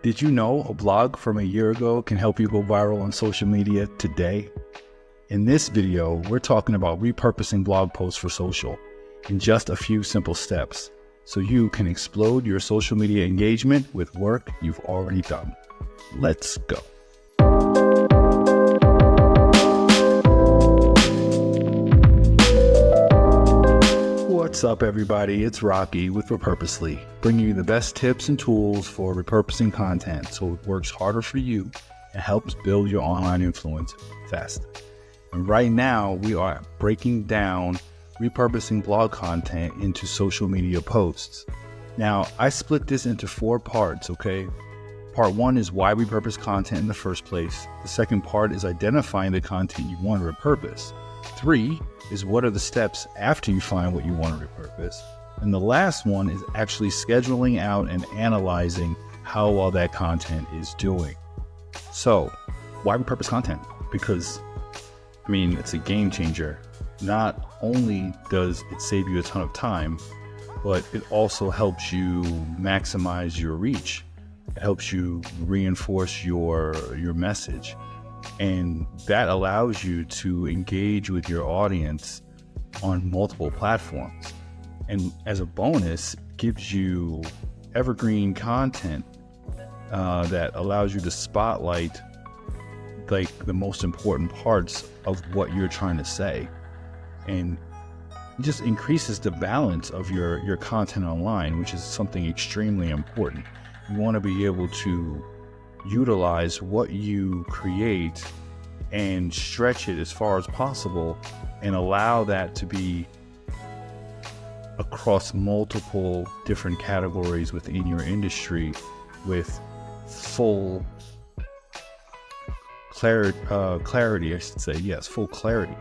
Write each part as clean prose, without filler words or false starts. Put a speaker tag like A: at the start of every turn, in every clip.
A: Did you know a blog from a year ago can help you go viral on social media today? In this video, we're talking about repurposing blog posts for social in just a few simple steps so you can explode your social media engagement with work you've already done. Let's go. What's up, everybody? It's Rocky with Repurposely, bringing you the best tips and tools for repurposing content so it works harder for you and helps build your online influence faster. And right now, we are breaking down repurposing blog content into social media posts. Now, I split this into 4 parts, okay? Part 1 is why repurpose content in the first place. The second part is identifying the content you want to repurpose. 3 is what are the steps after you find what you want to repurpose. And the last one is actually scheduling out and analyzing how well that content is doing. So, why repurpose content? Because, it's a game changer. Not only does it save you a ton of time, but it also helps you maximize your reach. It helps you reinforce your message. And that allows you to engage with your audience on multiple platforms. And as a bonus, gives you evergreen content that allows you to spotlight the most important parts of what you're trying to say. And it just increases the balance of your content online, which is something extremely important. You want to be able to utilize what you create and stretch it as far as possible and allow that to be across multiple different categories within your industry with full clarity, I should say. Yes, full clarity.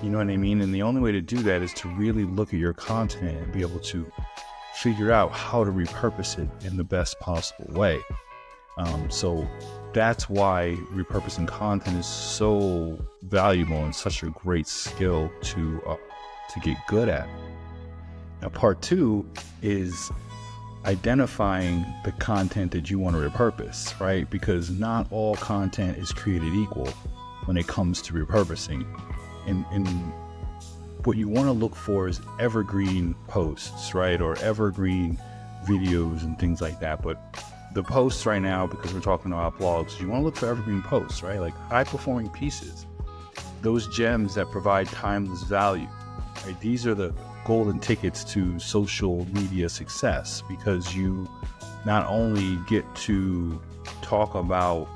A: You know what I mean? And the only way to do that is to really look at your content and be able to figure out how to repurpose it in the best possible way. So that's why repurposing content is so valuable and such a great skill to get good at. Now, part 2 is identifying the content that you want to repurpose, right? Because not all content is created equal when it comes to repurposing. And what you want to look for is evergreen posts, right? Or evergreen videos and things like that. But the posts right now, because we're talking about blogs, you want to look for evergreen posts, right? Like high performing pieces, those gems that provide timeless value, right? These are the golden tickets to social media success, because you not only get to talk about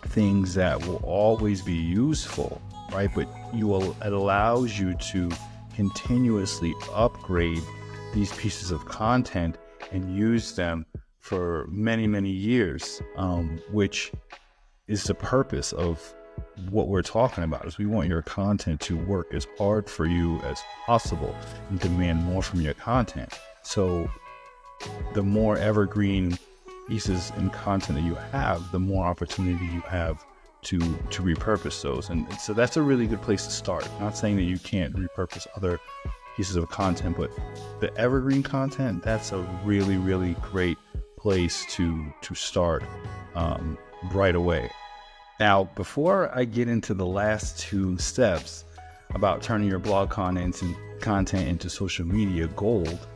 A: things that will always be useful, right? But it allows you to continuously upgrade these pieces of content and use them for many, many years, which is the purpose of what we're talking about. Is we want your content to work as hard for you as possible and demand more from your content. So the more evergreen pieces and content that you have, the more opportunity you have to repurpose those. And so that's a really good place to start. Not saying that you can't repurpose other pieces of content, but the evergreen content, that's a really, really great place to start right away. Now, before I get into the last 2 steps about turning your blog content into social media gold,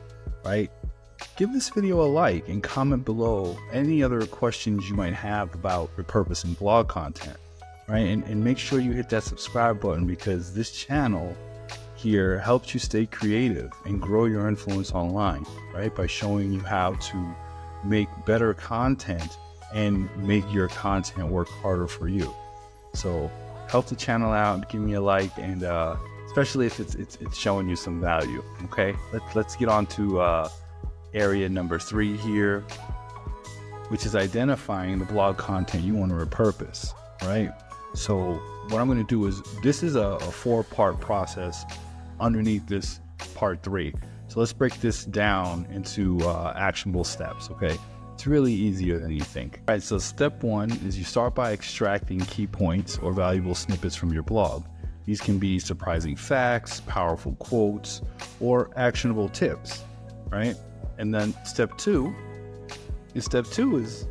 A: right? Give this video a like and comment below any other questions you might have about repurposing blog content, right? And make sure you hit that subscribe button, because this channel here helps you stay creative and grow your influence online, right? By showing you how to make better content and make your content work harder for you. So help the channel out, give me a like, and especially if it's showing you some value. Okay, let's get on to area number 3 here, which is identifying the blog content you want to repurpose, right? So what I'm going to do is, this is a 4-part process underneath this part 3. So let's break this down into actionable steps, okay? It's really easier than you think. All right, so step 1 is you start by extracting key points or valuable snippets from your blog. These can be surprising facts, powerful quotes, or actionable tips, right? And then step 2 step 2 is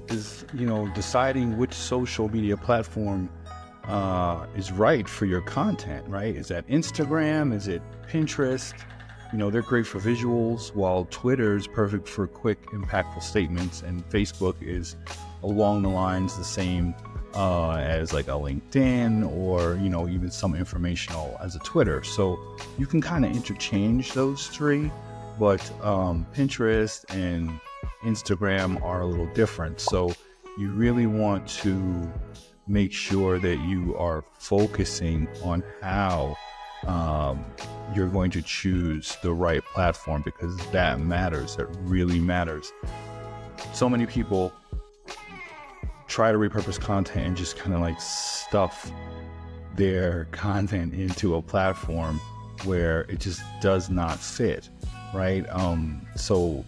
A: deciding which social media platform is right for your content, right? Is that Instagram? Is it Pinterest? They're great for visuals, while Twitter is perfect for quick, impactful statements, and Facebook is along the lines the same as like a LinkedIn, or even some informational as a Twitter. So you can kind of interchange those three, but Pinterest and Instagram are a little different. So you really want to make sure that you are focusing on how you're going to choose the right platform, because that matters. That really matters. So many people try to repurpose content and just kind of like stuff their content into a platform where it just does not fit, right? So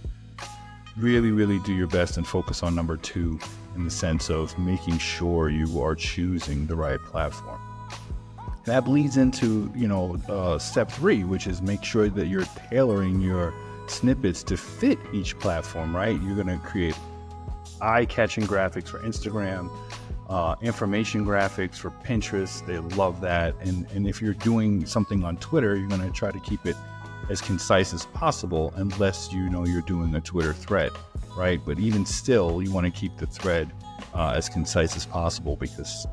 A: really do your best and focus on number 2, in the sense of making sure you are choosing the right platform. That bleeds into, step 3, which is make sure that you're tailoring your snippets to fit each platform, right? You're going to create eye-catching graphics for Instagram, information graphics for Pinterest. They love that. And if you're doing something on Twitter, you're going to try to keep it as concise as possible, unless you're doing a Twitter thread, right? But even still, you want to keep the thread as concise as possible, because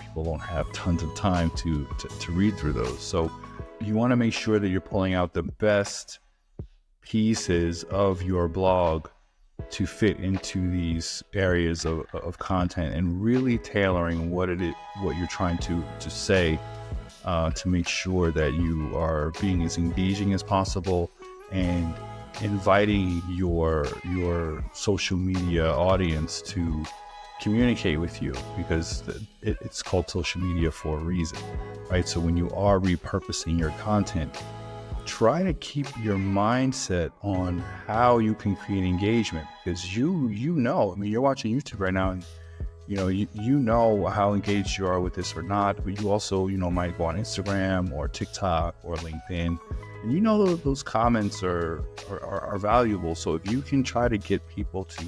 A: people don't have tons of time to read through those. So you want to make sure that you're pulling out the best pieces of your blog to fit into these areas of content, and really tailoring what you're trying to say, to make sure that you are being as engaging as possible and inviting your social media audience to communicate with you, because it's called social media for a reason, right? So when you are repurposing your content, try to keep your mindset on how you can create engagement, because you're watching YouTube right now, and you know how engaged you are with this or not, but you also might go on Instagram or TikTok or LinkedIn, and those comments are valuable. So if you can try to get people to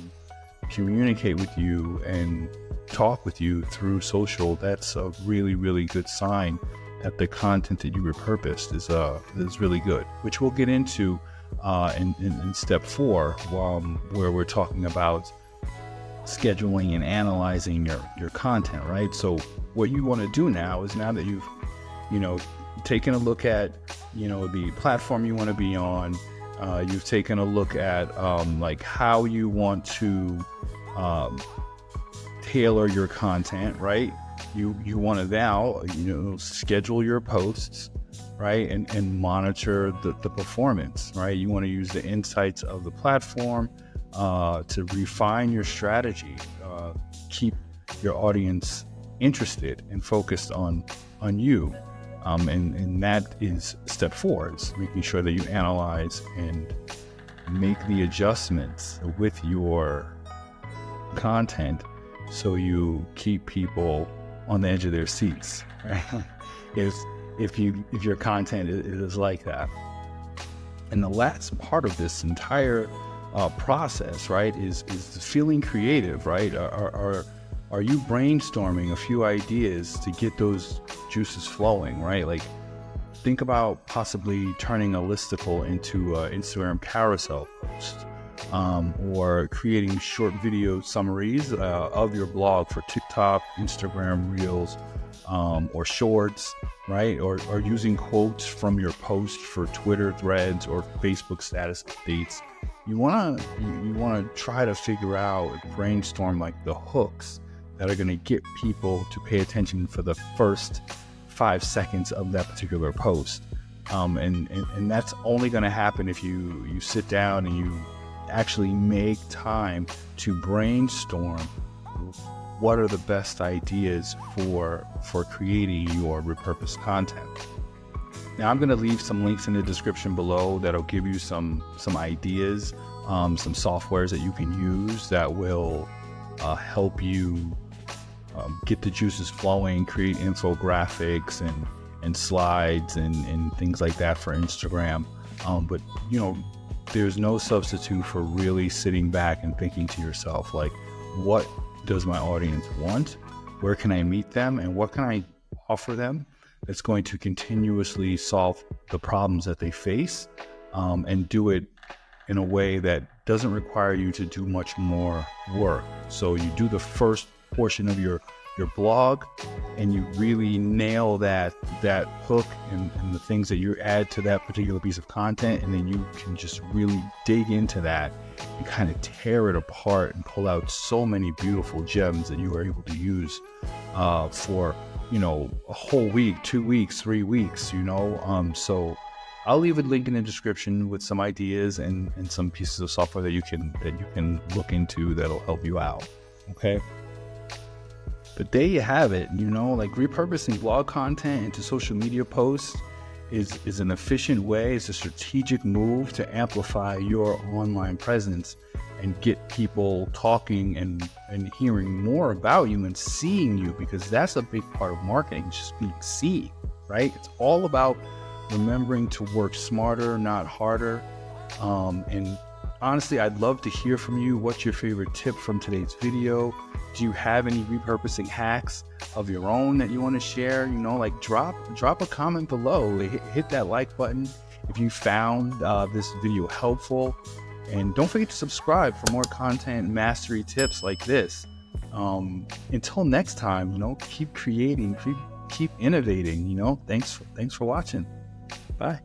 A: communicate with you and talk with you through social, that's a really good sign that the content that you repurposed is really good, which we'll get into in step 4, where we're talking about scheduling and analyzing your content, right? So what you want to do now is, now that you've taken a look at the platform you want to be on, you've taken a look at like how you want to tailor your content, right? You want to now schedule your posts, right, and monitor the performance, right? You want to use the insights of the platform to refine your strategy, keep your audience interested and focused on you, and that is step 4, is making sure that you analyze and make the adjustments with your content, so you keep people on the edge of their seats, right? if your content is like that. And the last part of this entire process, right, is feeling creative, right? Are you brainstorming a few ideas to get those juices flowing, right? Like, think about possibly turning a listicle into an Instagram carousel post, or creating short video summaries of your blog for TikTok, Instagram Reels, or Shorts, right? Or using quotes from your post for Twitter threads or Facebook status updates. You wanna try to figure out, brainstorm like the hooks that are gonna get people to pay attention for the first 5 seconds of that particular post. And that's only gonna happen if you sit down and you actually make time to brainstorm what are the best ideas for creating your repurposed content. Now, I'm going to leave some links in the description below that'll give you some ideas, some softwares that you can use that will help you get the juices flowing, create infographics and slides and things like that for Instagram. But there's no substitute for really sitting back and thinking to yourself, like, what does my audience want? Where can I meet them? And what can I offer them that's going to continuously solve the problems that they face, and do it in a way that doesn't require you to do much more work. So you do the first portion of your blog, and you really nail that hook and the things that you add to that particular piece of content, and then you can just really dig into that and kind of tear it apart and pull out so many beautiful gems that you are able to use for, you know, a whole week, 2 weeks, 3 weeks, you know. So I'll leave a link in the description with some ideas and some pieces of software that you can look into that'll help you out. Okay. But there you have it, you know, like repurposing blog content into social media posts is an efficient way, it's a strategic move to amplify your online presence and get people talking and hearing more about you and seeing you, because that's a big part of marketing, just being seen, right? It's all about remembering to work smarter, not harder. And honestly, I'd love to hear from you. What's your favorite tip from today's video? Do you have any repurposing hacks of your own that you want to share? You know, like drop a comment below. Hit that like button if you found this video helpful. And don't forget to subscribe for more content mastery tips like this. Until next time, you know, keep creating, keep innovating, you know. Thanks for watching. Bye.